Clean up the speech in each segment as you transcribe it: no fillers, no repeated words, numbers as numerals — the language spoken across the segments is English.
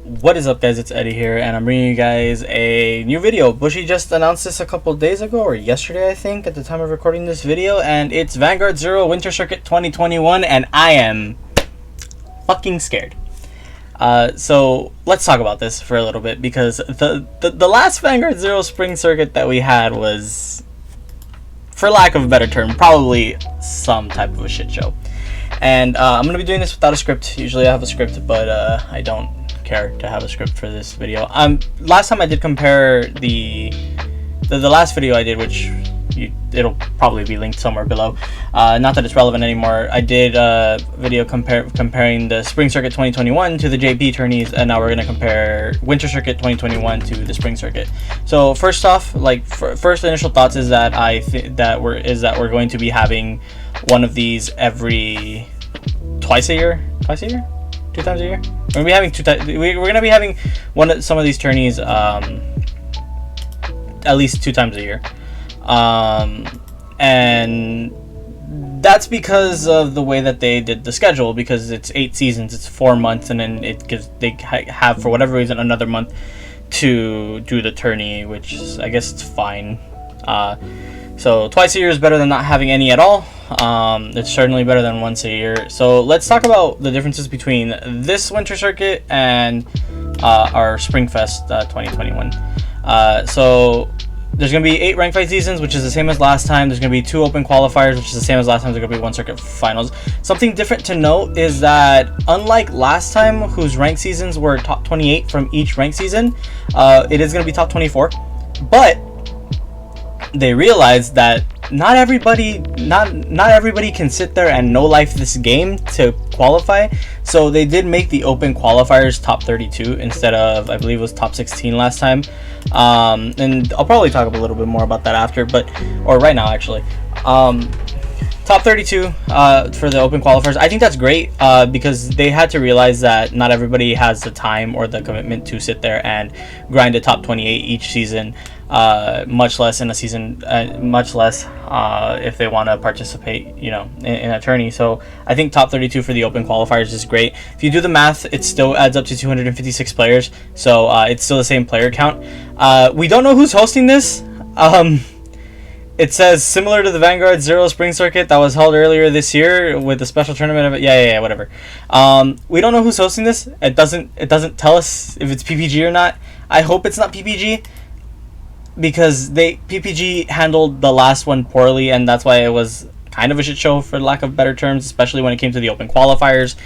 What is up, guys? It's Eddie here, and I'm bringing you guys a new video. Bushi just announced this a couple days ago, or yesterday I think, at the time of recording this video, and it's Vanguard 0 Winter Circuit 2021, and I am fucking scared. So let's talk about this for a little bit, because the last Vanguard 0 Spring Circuit that we had was, for lack of a better term, probably some type of a shit show. And I'm going to be doing this without a script. Usually I have a script, but I don't care to have a script for this video. Last time I did compare the last video I did, which it'll probably be linked somewhere below. Not that it's relevant anymore. I did a video comparing the Spring Circuit 2021 to the JP tourneys, and now we're going to compare Winter Circuit 2021 to the Spring Circuit. So first off, first initial thoughts is that we're going to be having one of these every twice a year, 2 times a year. We're gonna be having we're gonna be having some of these tourneys at least 2 times a year, and that's because of the way that they did the schedule. Because it's 8 seasons, it's 4 months, and then they have, for whatever reason, another month to do the tourney, which I guess it's fine. So twice a year is better than not having any at all. It's certainly better than once a year. So let's talk about the differences between this Winter Circuit and our Spring Fest 2021. So there's going to be 8 ranked fight seasons, which is the same as last time. There's going to be 2 open qualifiers, which is the same as last time. There's going to be 1 circuit finals. Something different to note is that, unlike last time, whose ranked seasons were top 28 from each ranked season, it is going to be top 24. But they realized that not everybody can sit there and no life this game to qualify. So they did make the open qualifiers top 32 instead of, I believe it was top 16 last time. And I'll probably talk a little bit more about that after, or right now actually. Top 32 for the open qualifiers. I think that's great because they had to realize that not everybody has the time or the commitment to sit there and grind a top 28 each season, much less in a season, much less if they want to participate, in a tourney. So I think top 32 for the open qualifiers is great. If you do the math, it still adds up to 256 players, so it's still the same player count. We don't know who's hosting this. It says similar to the Vanguard 0 Spring Circuit that was held earlier this year with the special tournament of it. Yeah, whatever. We don't know who's hosting this. It doesn't tell us if it's PPG or not. I hope it's not PPG, because PPG handled the last one poorly, and that's why it was kind of a shit show, for lack of better terms, especially when it came to the open qualifiers.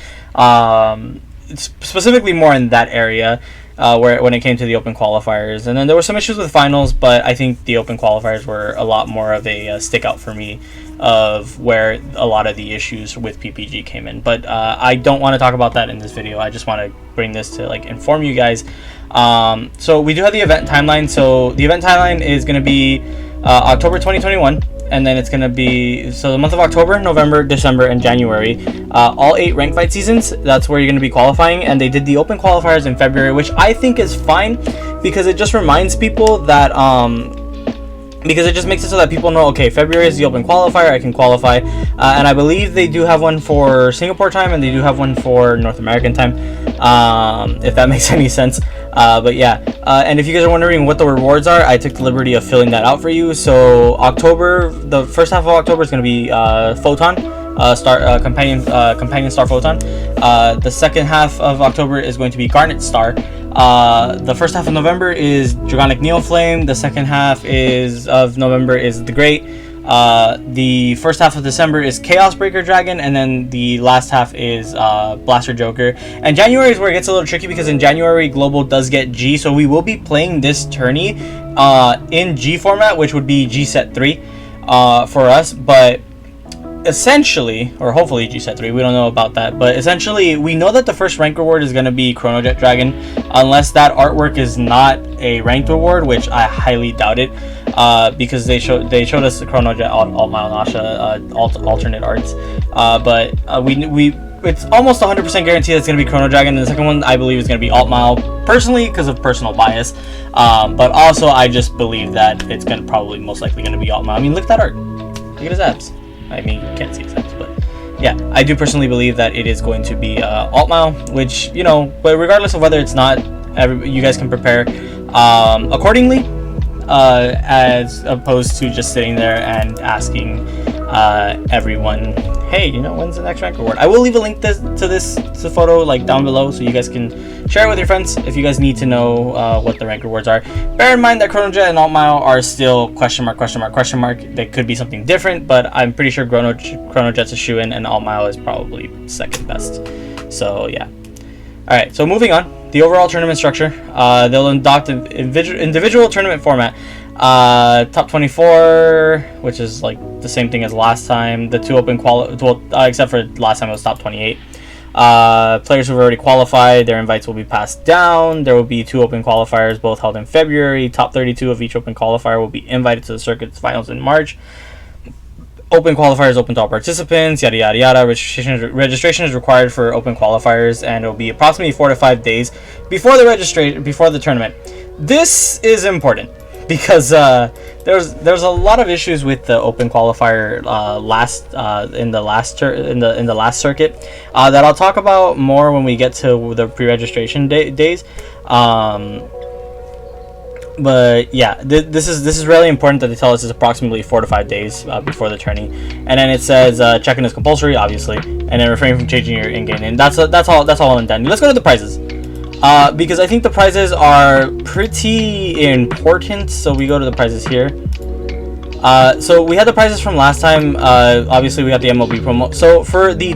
Specifically more in that area. When it came to the open qualifiers, and then there were some issues with finals, but I think the open qualifiers were a lot more of a stick out for me of where a lot of the issues with PPG came in. But I don't want to talk about that in this video. I just want to bring this to inform you guys. So we do have the event timeline. So the event timeline is going to be October 2021. And then it's going to be, so the month of October, November, December, and January. All 8 ranked fight seasons, that's where you're going to be qualifying. And they did the open qualifiers in February, which I think is fine, because it just reminds people that, because it just makes it so that people know, okay, February is the open qualifier, I can qualify. And I believe they do have one for Singapore time, and they do have one for North American time, if that makes any sense. But yeah, and if you guys are wondering what the rewards are, I took the liberty of filling that out for you. So October, the first half of October is going to be Photon, companion star Photon. The second half of October is going to be Garnet Star. The first half of November is Dragonic Neoflame. The second half of November is the Great. The first half of December is Chaos Breaker Dragon, and then the last half is Blaster Joker. And January is where it gets a little tricky, because in January Global does get G, so we will be playing this tourney in G format, which would be G set 3 for us. But essentially, or hopefully G set 3, we don't know about that, but essentially we know that the first rank reward is going to be Chronojet Dragon, unless that artwork is not a ranked reward, which I highly doubt it, because they showed us the Chronojet Alt-Mile Nasha alternate arts, but it's almost 100% guaranteed it's going to be Chrono Dragon, and the second one I believe is going to be Alt-Mile, personally because of personal bias, but also I just believe that it's most likely going to be Alt-Mile. I mean, look at that art, look at his abs. I mean, you can't see his abs, but yeah, I do personally believe that it is going to be alt mile, which, you know, but regardless of whether it's not, you guys can prepare accordingly, as opposed to just sitting there and asking everyone, hey, you know, when's the next rank reward? I will leave a link to this photo like down below, so you guys can share it with your friends if you guys need to know what the rank rewards are. Bear in mind that Chronojet and Alt Mile are still question mark. They could be something different, but I'm pretty sure Chronojet's a shoe-in and Alt Mile is probably second best. So yeah. Alright, so moving on. The overall tournament structure. They'll adopt an individual tournament format. Top 24, which is like the same thing as last time. The two open except for last time it was top 28. Players who've already qualified, their invites will be passed down. There will be 2 open qualifiers, both held in February. Top 32 of each open qualifier will be invited to the circuit's finals in March. Open qualifiers open to all participants, yada yada yada. Registration is required for open qualifiers, and it will be approximately 4 to 5 days before the tournament. This is important because there's a lot of issues with the open qualifier in the last circuit that I'll talk about more when we get to the pre-registration days. But yeah, this is really important that they tell us it's approximately 4 to 5 days before the tourney, and then it says check-in is compulsory, obviously, and then refrain from changing your in-game name. That's all intended. Let's go to the prizes, because I think the prizes are pretty important. So we go to the prizes here. So we had the prizes from last time. Obviously, we got the MLB promo. So for the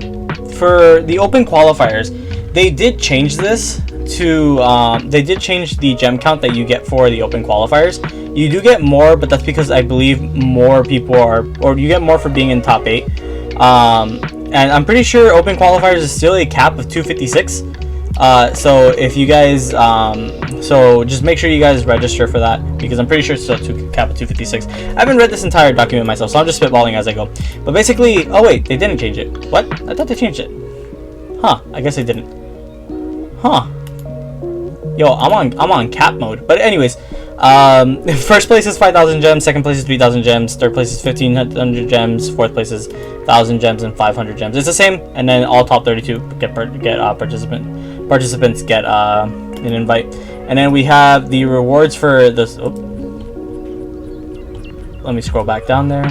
open qualifiers, they did change this to they did change the gem count that you get for the open qualifiers. You do get more, but that's because I believe more people or you get more for being in top 8. And I'm pretty sure open qualifiers is still a cap of 256. So if you guys so just make sure you guys register for that, because I'm pretty sure it's still a cap of 256. I haven't read this entire document myself, so I'm just spitballing as I go. But basically, oh wait, they didn't change it. What? I thought they changed it. Huh, I guess they didn't. Huh. Yo, I'm on cap mode. But anyways, first place is 5,000 gems, second place is 3,000 gems, third place is 1,500 gems, fourth place is 1,000 gems and 500 gems. It's the same, and then all top 32 get participants get an invite. And then we have the rewards for this. Oh, let me scroll back down there.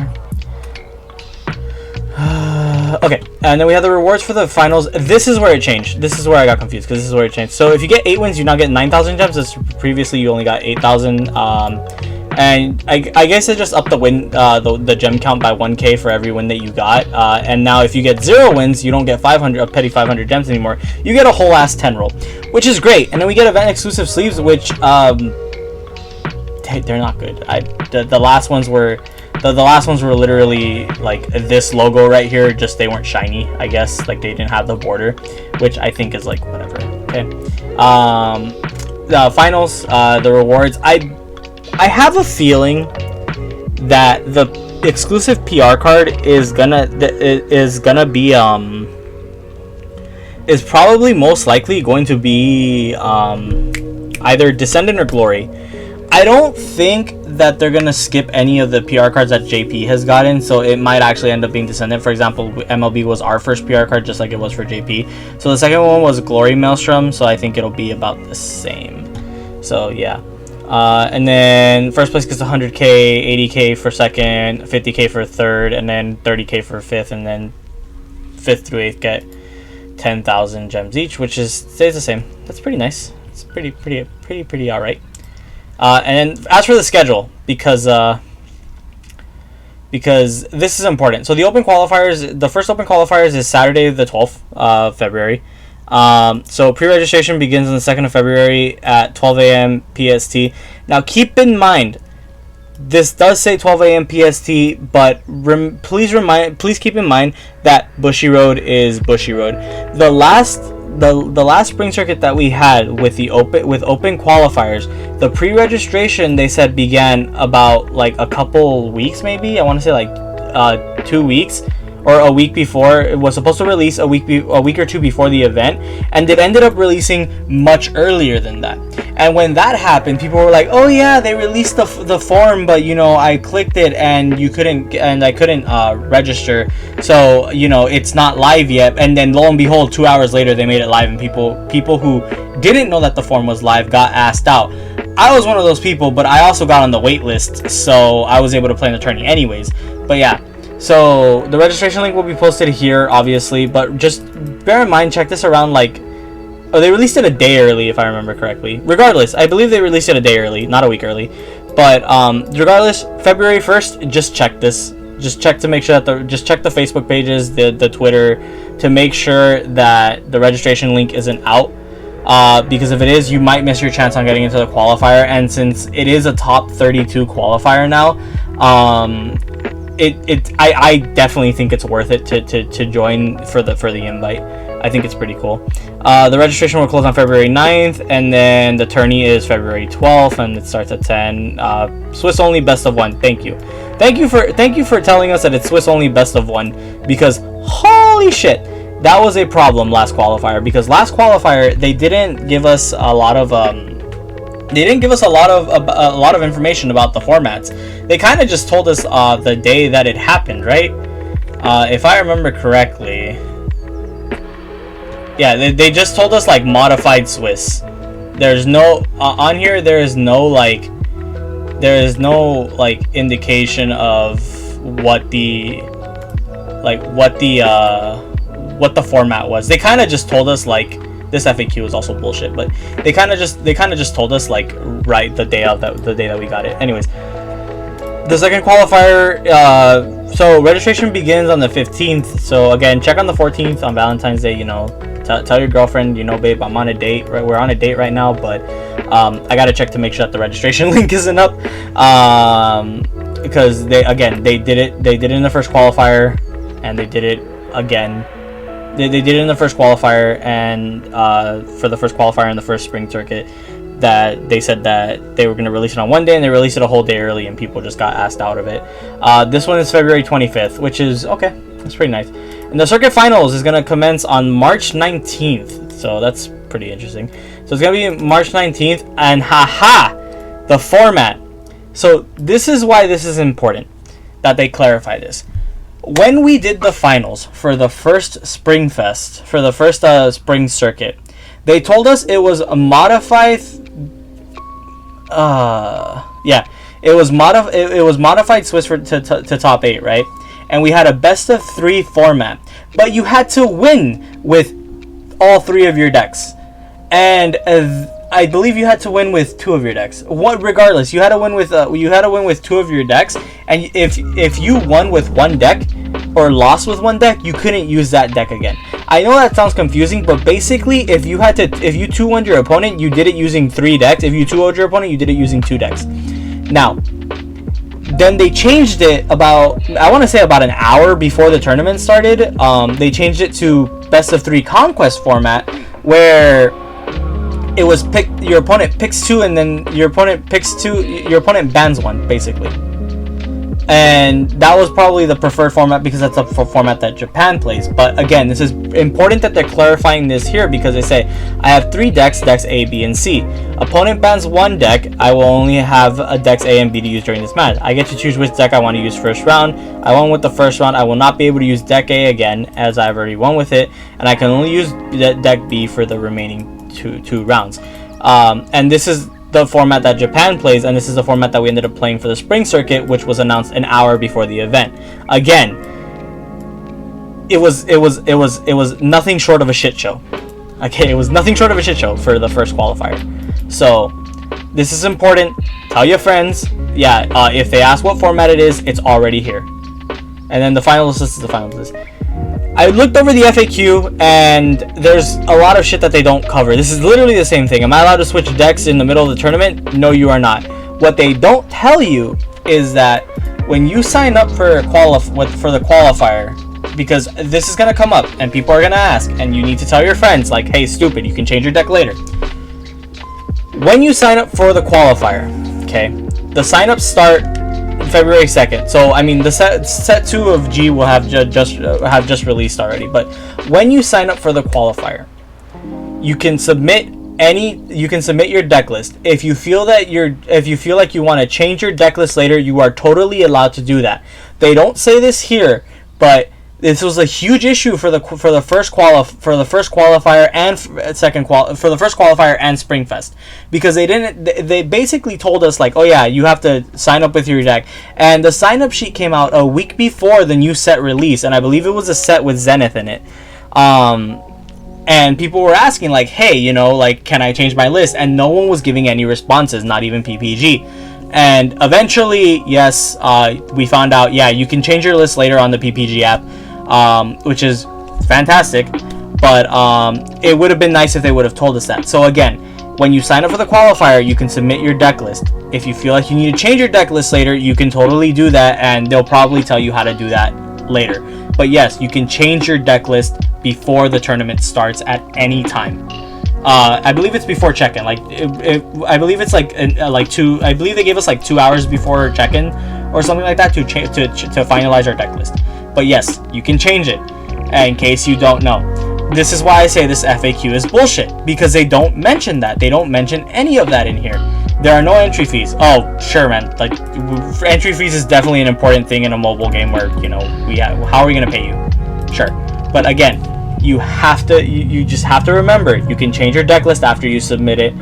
Okay, and then we have the rewards for the finals. This is where it changed. This is where I got confused, because this is where it changed. So if you get 8 wins, you now get 9,000 gems. As previously you only got 8,000. And I guess it just upped the win, the gem count by 1k for every win that you got. And now if you get 0 wins, you don't get 500 a petty 500 gems anymore. You get a whole ass 10 roll, which is great. And then we get event exclusive sleeves, which they're not good. The last ones were. The last ones were literally like this logo right here, just they weren't shiny, I guess. Like they didn't have the border, which I think is like whatever. Okay. The finals, the rewards. I have a feeling that the exclusive PR card is probably most likely going to be either Descendant or Glory. I don't think that they're gonna skip any of the PR cards that JP has gotten, so it might actually end up being Descendant. For example, MLB was our first PR card, just like it was for JP. So the second one was Glory Maelstrom, so I think it'll be about the same. So yeah. And then first place gets 100k, 80k for second, 50k for third, and then 30k for fifth, and then 5th through 8th get 10,000 gems each, which stays the same. That's pretty nice. It's pretty alright. And then as for the schedule, because this is important. So the open qualifiers, the first open qualifiers is Saturday the 12th of February. So pre-registration begins on the 2nd of February at 12 a.m. PST. Now keep in mind, this does say 12 a.m. PST, but please keep in mind that Bushi Road is Bushi Road. The last spring circuit that we had with open qualifiers, the pre-registration they said began about like a couple weeks, maybe I want to say like 2 weeks or a week before. It was supposed to release a week or two before the event, and it ended up releasing much earlier than that. And when that happened, people were like, "Oh yeah, they released the form, but you know, I clicked it and I couldn't register, so you know, it's not live yet." And then lo and behold, 2 hours later, they made it live, and people who didn't know that the form was live got asked out. I was one of those people, but I also got on the wait list, so I was able to play in the tourney anyways. But yeah, so the registration link will be posted here, obviously, but just bear in mind, check this around like. Oh, they released it a day early, if I remember correctly. Regardless, I believe they released it a day early, not a week early. But regardless, February 1st, just check this. Just check to make sure that just check the Facebook pages, the Twitter, to make sure that the registration link isn't out. Because if it is, you might miss your chance on getting into the qualifier. And since it is a top 32 qualifier now, I definitely think it's worth it to join for the invite. I think it's pretty cool. The registration will close on February 9th, and then the tourney is February 12th, and it starts at 10. Swiss only best of one. Thank you for telling us that it's Swiss only best of one, because holy shit, that was a problem last qualifier. Because last qualifier they didn't give us a lot of information about the formats. They kind of just told us the day that it happened, right? If I remember correctly. Yeah, they just told us like modified Swiss. There's no on here. There is no like indication of what the format was. They kind of just told us like this FAQ is also bullshit, but they kind of just told us like right the day that we got it. Anyways, the second qualifier. So registration begins on the 15th. So again, check on the 14th on Valentine's Day. You know. Tell your girlfriend, you know, babe, I'm on a date. Right, we're on a date right now, but I gotta check to make sure that the registration link isn't up, because they did it in the first qualifier, and they did it again. They did it in the first qualifier, and for the first qualifier in the first spring circuit, that they said that they were going to release it on one day, and they released it a whole day early, and people just got asked out of it. This one is February 25th, which is okay. That's pretty nice. And the circuit finals is going to commence on March 19th, so that's pretty interesting. So it's going to be March 19th, and the format. So this is why this is important that they clarify this. When we did the finals for the first Spring Fest, for the first spring circuit, they told us it was a modified. It was modified Swiss to top 8, right? And we had a best of 3 format, but you had to win with all 3 of your decks, and I believe you had to win with 2 of your decks. Regardless, you had to win with 2 of your decks, and if you won with 1 deck or lost with 1 deck, you couldn't use that deck again. I know that sounds confusing, but basically, if you 2-1'd your opponent, you did it using 3 decks. If you 2-0'd your opponent, you did it using 2 decks. Now, then they changed it about an hour before the tournament started. They changed it to best of 3 conquest format, where it was your opponent picks 2, and then your opponent bans 1, basically. And that was probably the preferred format because that's the format that Japan plays. But again, this is important that they're clarifying this here, because they say, I have 3 decks A, B, and C. Opponent bans 1 deck, I will only have a decks A and B to use during this match. I get to choose which deck I want to use first round. I won with the first round. I will not be able to use deck A again, as I've already won with it, and I can only use deck B for the remaining two rounds. And this is the format that Japan plays, and this is the format that we ended up playing for the spring circuit, which was announced an hour before the event. Again, it was nothing short of a shit show. Okay, it was nothing short of a shit show for the first qualifier. So this is important. Tell your friends. Yeah, if they ask what format it is, it's already here. And then the finals list is the finals list. I looked over the FAQ, and there's a lot of shit that they don't cover. This is literally the same thing. Am I allowed to switch decks in the middle of the tournament? No, you are not. What they don't tell you is that when you sign up for the qualifier, because this is going to come up, and people are going to ask, and you need to tell your friends, like, hey, stupid, you can change your deck later. When you sign up for the qualifier, okay, the sign-ups start February 2nd. So I mean, the set 2 of G will have just released already. But when you sign up for the qualifier, you can submit you can submit your deck list. If you feel like you want to change your deck list later, you are totally allowed to do that. They don't say this here, but this was a huge issue for the first qualifier and for the first qualifier and Springfest, because they basically told us like, oh yeah, you have to sign up with your deck, and the sign up sheet came out a week before the new set release, and I believe it was a set with Zenith in it. And people were asking like, hey, you know, like, can I change my list? And no one was giving any responses, not even PPG. And eventually, yes, we found out, yeah, you can change your list later on the PPG app, which is fantastic. But it would have been nice if they would have told us that. So again, when you sign up for the qualifier, you can submit your deck list. If you feel like you need to change your deck list later, you can totally do that, and they'll probably tell you how to do that later. But yes, you can change your deck list before the tournament starts at any time. I believe it's before check-in. Like, I believe it's like I believe they gave us like 2 hours before check-in or something like that to finalize our deck list. But yes, you can change it. In case you don't know, this is why I say this FAQ is bullshit, because they don't mention that. They don't mention any of that in here. There are no entry fees. Oh, sure, man. Like, entry fees is definitely an important thing in a mobile game where, you know, how are we gonna pay you? Sure, but again, you just have to remember, you can change your deck list after you submit it.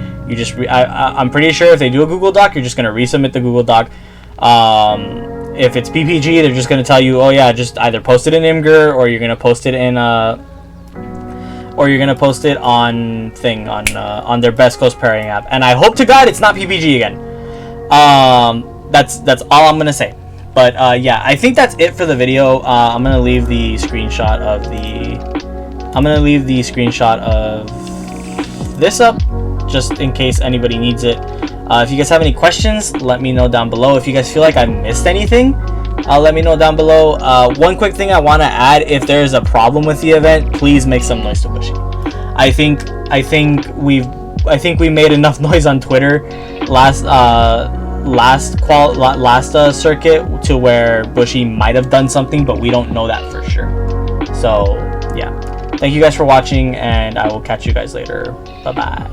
I'm pretty sure if they do a Google Doc, you're just gonna resubmit the Google Doc. If it's PPG, they're just gonna tell you, oh yeah, just either post it in Imgur, or you're gonna post it in on their Best Coast pairing app. And I hope to God it's not PPG again. That's all I'm gonna say. But yeah, I think that's it for the video. I'm gonna leave the screenshot of this up, just in case anybody needs it. If you guys have any questions, let me know down below. If you guys feel like I missed anything, let me know down below. One quick thing I want to add: if there is a problem with the event, please make some noise to Bushi. I think we made enough noise on Twitter last circuit to where Bushi might have done something, but we don't know that for sure. So yeah, thank you guys for watching, and I will catch you guys later. Bye bye.